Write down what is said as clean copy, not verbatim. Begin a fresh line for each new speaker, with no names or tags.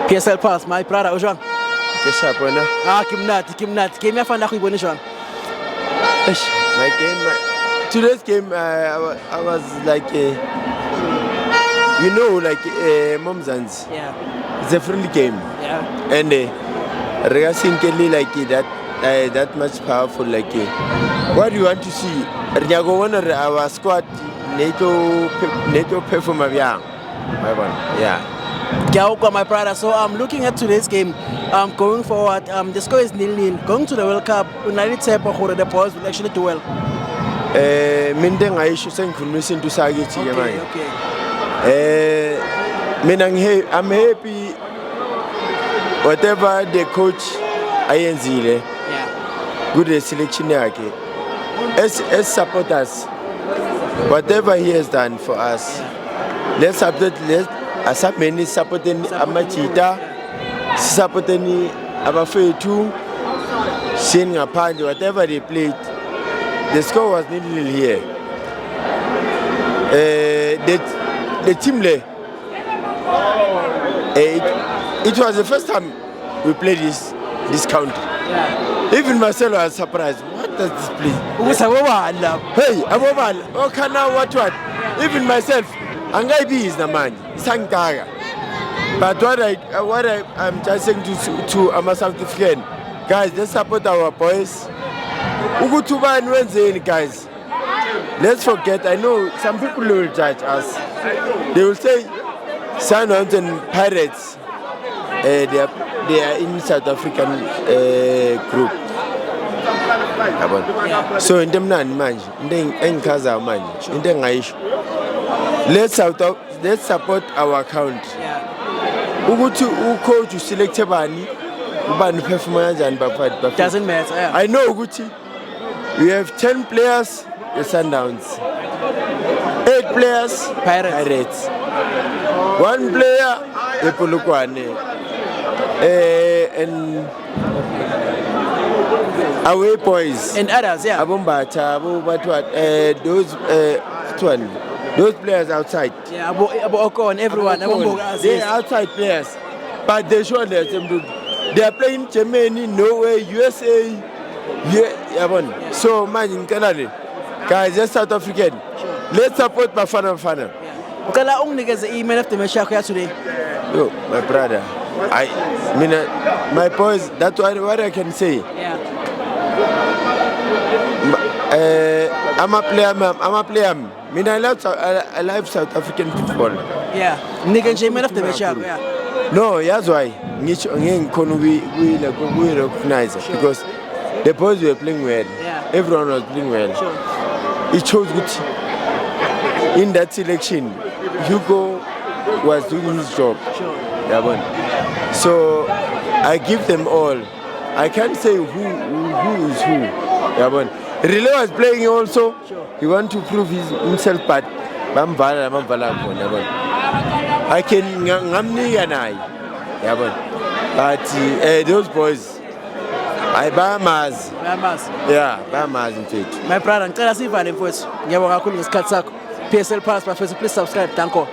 PSL Pulse, my brother, ujwang?
Ke sharp wena.
Kimnati. Game yafana go ibone jwang?
My game, today's game, I was like, Momzans.
Yeah.
It's a friendly game,
Yeah.
and Regasinkeli like that, that much powerful like. What do you want to see? Rnyago wona our squad NATO perform abyang. My one, yeah.
Kiaukwa, my brother. So I'm looking at today's game. Going forward, the score is 0-0. Going to the World Cup, United Table the boys will actually do well.
Minde ngaisho sengikhulumisa into sakithi ke manje.
Okay.
Mina I'm happy whatever the coach ayenzile
Yeah.
good selection yakhe. As supporters, whatever he has done for us, let's asabeni supporting amachita, supporting abafethu, seeing ngaphandle whatever they played. The score was 0-0 here. The team it was the first time we played this country.
Yeah.
Even myself was surprised. What does this play? Hey, oh, can now what? Even myself, Angaibi is the man. Sankaga. But what I'm just saying to our South African guys, let's support our boys. Ugutuba and Wednesday, guys. Let's forget. I know some people will judge us. They will say Sundowns and Pirates. They are in South African group. So in them nan man, in Kaza man, in them Aish. Let's support our country. Ugutu coach to select bani, ban performance and Bafat.
Doesn't matter. Yeah.
I know Uguti. We have 10 players, the Sundowns. 8 players, Pirates. 1 player, the Polokwane. And away boys
And others, yeah.
Abombata, those players outside.
Yeah, Abu Oko and everyone.
They are outside players, but they show them. They are playing Germany, Norway, USA. Yeah. So man in Canada, guys, that's South African. Let's support Bafana.
Ukala unnikeze email after match yakho today.
Yo, my brother. My boys, that's what I can say.
Yeah.
I'm a player. I love South African football.
Yeah. Nigga email after match yakho. Yeah.
No, that's why. We recognize it because the boys were playing well.
Yeah.
Everyone was playing well.
Sure.
It shows good. In that selection, Hugo was doing his job.
Sure.
Yeah, so I give them all. I can't say who is who. Yeah, Relay was playing also.
Sure.
He want to prove himself, but I can ngamni yanai. Yeah, but those boys, I Bahamas. Yeah, Bahamas in fact.
My brother, ngicela sivale mfowethu. Ngiyabonga kakhulu ngesikhathi sakho. PSL Pulse, please subscribe. Thank you.